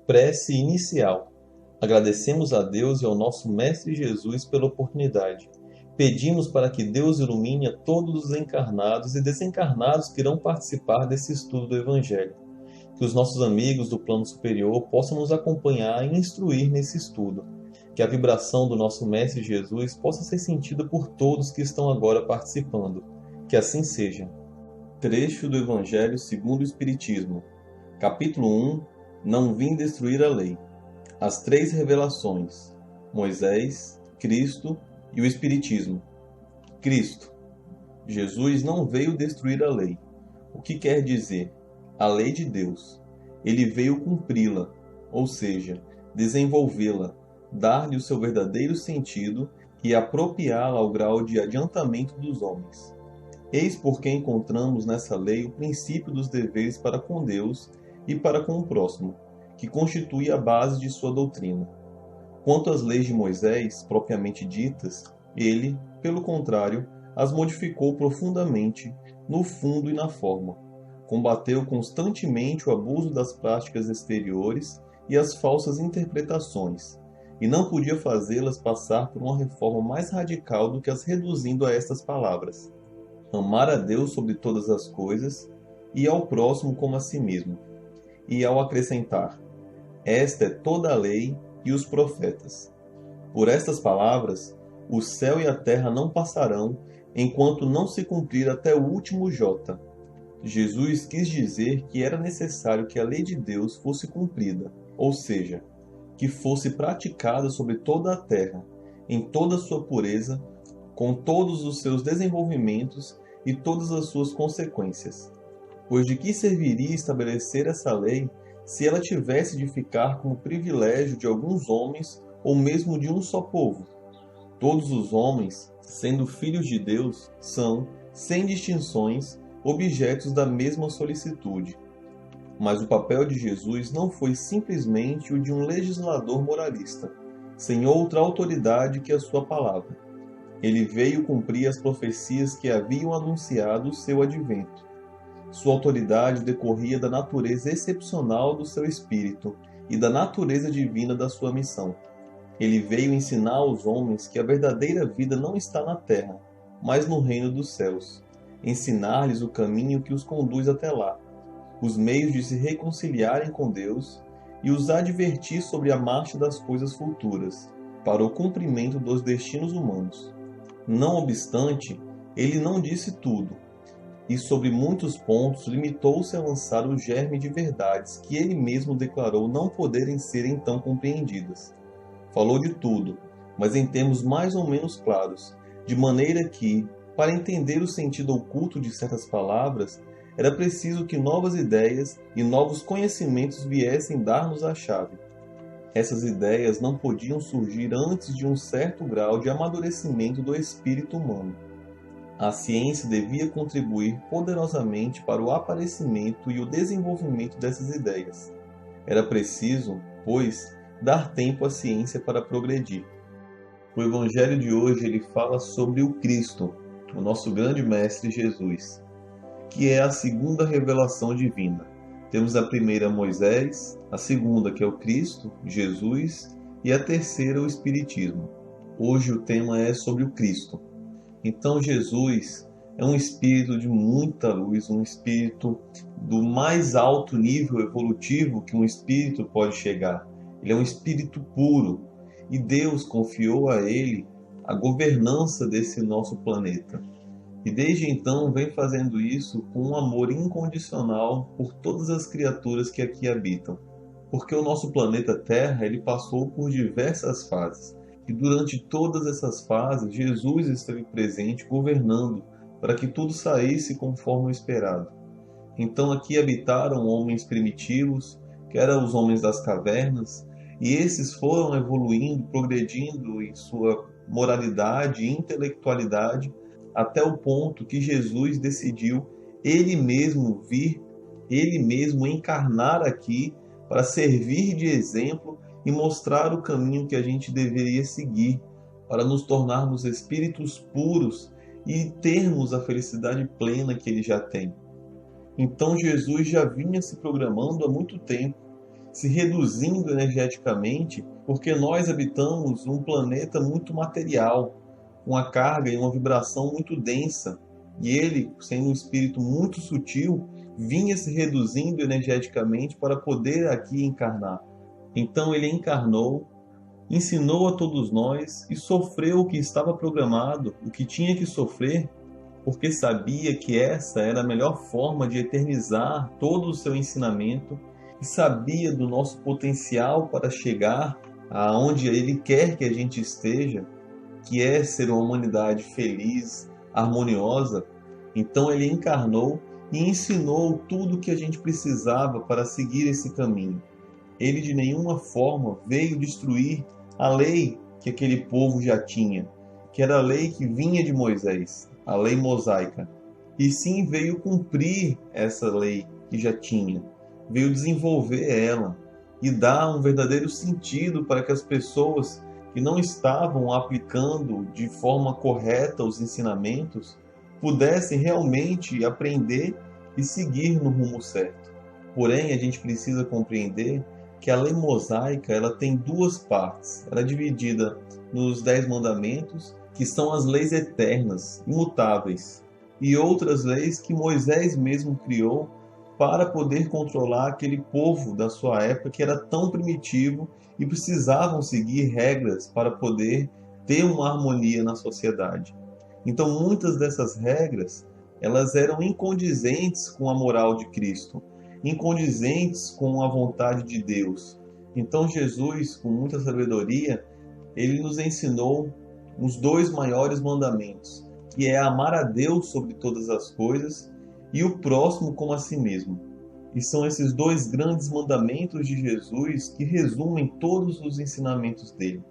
Prece inicial. Agradecemos a Deus e ao nosso Mestre Jesus pela oportunidade. Pedimos para que Deus ilumine a todos os encarnados e desencarnados que irão participar desse estudo do Evangelho. Que os nossos amigos do plano superior possam nos acompanhar e instruir nesse estudo. Que a vibração do nosso Mestre Jesus possa ser sentida por todos que estão agora participando. Que assim seja. Trecho do Evangelho segundo o Espiritismo. Capítulo 1. Não vim destruir a lei. As três revelações: Moisés, Cristo e o Espiritismo. Cristo. Jesus não veio destruir a lei. O que quer dizer? A lei de Deus. Ele veio cumpri-la, ou seja, desenvolvê-la, dar-lhe o seu verdadeiro sentido e apropriá-la ao grau de adiantamento dos homens. Eis porque encontramos nessa lei o princípio dos deveres para com Deus e para com o próximo, que constitui a base de sua doutrina. Quanto às leis de Moisés, propriamente ditas, ele, pelo contrário, as modificou profundamente, no fundo e na forma. Combateu constantemente o abuso das práticas exteriores e as falsas interpretações, e não podia fazê-las passar por uma reforma mais radical do que as reduzindo a estas palavras: amar a Deus sobre todas as coisas e ao próximo como a si mesmo. E ao acrescentar: esta é toda a lei e os profetas. Por estas palavras, o céu e a terra não passarão, enquanto não se cumprir até o último jota. Jesus quis dizer que era necessário que a lei de Deus fosse cumprida, ou seja, que fosse praticada sobre toda a terra, em toda a sua pureza, com todos os seus desenvolvimentos e todas as suas consequências. Pois de que serviria estabelecer essa lei se ela tivesse de ficar como privilégio de alguns homens ou mesmo de um só povo? Todos os homens, sendo filhos de Deus, são, sem distinções, objetos da mesma solicitude. Mas o papel de Jesus não foi simplesmente o de um legislador moralista, sem outra autoridade que a sua palavra. Ele veio cumprir as profecias que haviam anunciado o seu advento. Sua autoridade decorria da natureza excepcional do seu espírito e da natureza divina da sua missão. Ele veio ensinar aos homens que a verdadeira vida não está na terra, mas no reino dos céus. Ensinar-lhes o caminho que os conduz até lá, os meios de se reconciliarem com Deus e os advertir sobre a marcha das coisas futuras, para o cumprimento dos destinos humanos. Não obstante, ele não disse tudo, e sobre muitos pontos limitou-se a lançar o germe de verdades que ele mesmo declarou não poderem ser então compreendidas. Falou de tudo, mas em termos mais ou menos claros, de maneira que, para entender o sentido oculto de certas palavras, era preciso que novas ideias e novos conhecimentos viessem dar-nos a chave. Essas ideias não podiam surgir antes de um certo grau de amadurecimento do espírito humano. A ciência devia contribuir poderosamente para o aparecimento e o desenvolvimento dessas ideias. Era preciso, pois, dar tempo à ciência para progredir. O Evangelho de hoje ele fala sobre o Cristo, o nosso grande Mestre Jesus, que é a segunda revelação divina. Temos a primeira, Moisés, a segunda, que é o Cristo, Jesus, e a terceira, o Espiritismo. Hoje o tema é sobre o Cristo. Então Jesus é um espírito de muita luz, um espírito do mais alto nível evolutivo que um espírito pode chegar. Ele é um espírito puro e Deus confiou a ele a governança desse nosso planeta. E desde então vem fazendo isso com um amor incondicional por todas as criaturas que aqui habitam. Porque o nosso planeta Terra ele passou por diversas fases. E durante todas essas fases, Jesus esteve presente, governando, para que tudo saísse conforme o esperado. Então aqui habitaram homens primitivos, que eram os homens das cavernas, e esses foram evoluindo, progredindo em sua moralidade e intelectualidade, até o ponto que Jesus decidiu ele mesmo vir, ele mesmo encarnar aqui para servir de exemplo e mostrar o caminho que a gente deveria seguir para nos tornarmos espíritos puros e termos a felicidade plena que ele já tem. Então Jesus já vinha se programando há muito tempo, se reduzindo energeticamente, porque nós habitamos um planeta muito material, uma carga e uma vibração muito densa. E ele, sendo um espírito muito sutil, vinha se reduzindo energeticamente para poder aqui encarnar. Então ele encarnou, ensinou a todos nós e sofreu o que estava programado, o que tinha que sofrer, porque sabia que essa era a melhor forma de eternizar todo o seu ensinamento e sabia do nosso potencial para chegar aonde ele quer que a gente esteja, que é ser uma humanidade feliz, harmoniosa. Então ele encarnou e ensinou tudo o que a gente precisava para seguir esse caminho. Ele de nenhuma forma veio destruir a lei que aquele povo já tinha, que era a lei que vinha de Moisés, a lei mosaica. E sim veio cumprir essa lei que já tinha, veio desenvolver ela e dar um verdadeiro sentido para que as pessoas que não estavam aplicando de forma correta os ensinamentos pudessem realmente aprender e seguir no rumo certo. Porém, a gente precisa compreender que a lei mosaica ela tem duas partes. Ela é dividida nos 10 mandamentos, que são as leis eternas, imutáveis, e outras leis que Moisés mesmo criou para poder controlar aquele povo da sua época que era tão primitivo e precisavam seguir regras para poder ter uma harmonia na sociedade. Então, muitas dessas regras, elas eram incondizentes com a moral de Cristo, incondizentes com a vontade de Deus. Então, Jesus, com muita sabedoria, ele nos ensinou os 2 maiores mandamentos, que é amar a Deus sobre todas as coisas e o próximo como a si mesmo. E são esses 2 grandes mandamentos de Jesus que resumem todos os ensinamentos dele.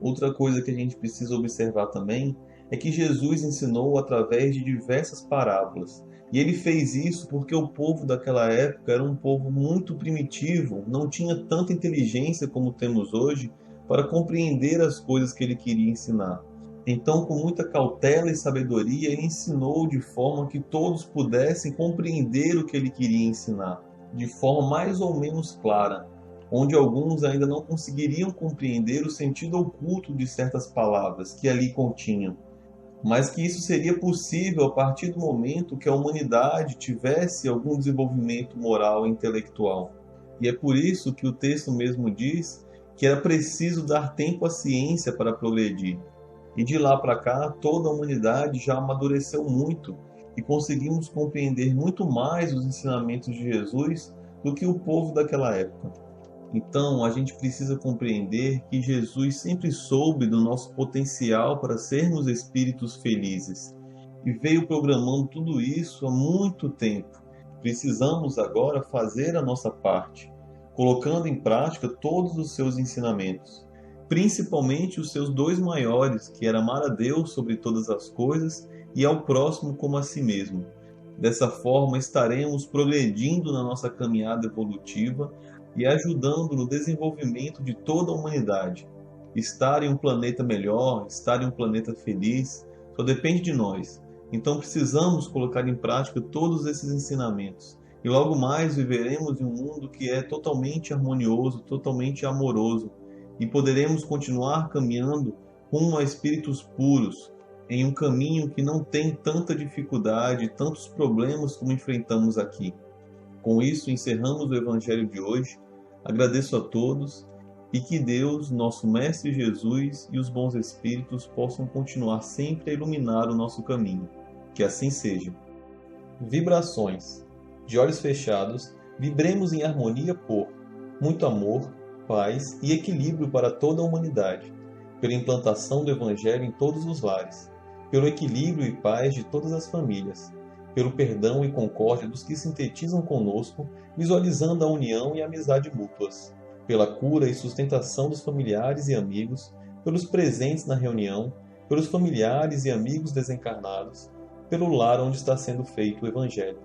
Outra coisa que a gente precisa observar também é que Jesus ensinou através de diversas parábolas. E ele fez isso porque o povo daquela época era um povo muito primitivo, não tinha tanta inteligência como temos hoje para compreender as coisas que ele queria ensinar. Então, com muita cautela e sabedoria, ele ensinou de forma que todos pudessem compreender o que ele queria ensinar, de forma mais ou menos clara, onde alguns ainda não conseguiriam compreender o sentido oculto de certas palavras que ali continham, mas que isso seria possível a partir do momento que a humanidade tivesse algum desenvolvimento moral e intelectual. E é por isso que o texto mesmo diz que era preciso dar tempo à ciência para progredir. E de lá para cá, toda a humanidade já amadureceu muito e conseguimos compreender muito mais os ensinamentos de Jesus do que o povo daquela época. Então, a gente precisa compreender que Jesus sempre soube do nosso potencial para sermos espíritos felizes e veio programando tudo isso há muito tempo. Precisamos agora fazer a nossa parte, colocando em prática todos os seus ensinamentos, principalmente os seus 2 maiores, que era amar a Deus sobre todas as coisas e ao próximo como a si mesmo. Dessa forma, estaremos progredindo na nossa caminhada evolutiva e ajudando no desenvolvimento de toda a humanidade. Estar em um planeta melhor, estar em um planeta feliz, só depende de nós. Então precisamos colocar em prática todos esses ensinamentos. E logo mais viveremos em um mundo que é totalmente harmonioso, totalmente amoroso. E poderemos continuar caminhando rumo a espíritos puros, em um caminho que não tem tanta dificuldade, tantos problemas como enfrentamos aqui. Com isso, encerramos o Evangelho de hoje. Agradeço a todos e que Deus, nosso Mestre Jesus e os bons Espíritos possam continuar sempre a iluminar o nosso caminho. Que assim seja. Vibrações. De olhos fechados, vibremos em harmonia por muito amor, paz e equilíbrio para toda a humanidade, pela implantação do Evangelho em todos os lares, pelo equilíbrio e paz de todas as famílias, pelo perdão e concórdia dos que sintetizam conosco, visualizando a união e a amizade mútuas, pela cura e sustentação dos familiares e amigos, pelos presentes na reunião, pelos familiares e amigos desencarnados, pelo lar onde está sendo feito o Evangelho.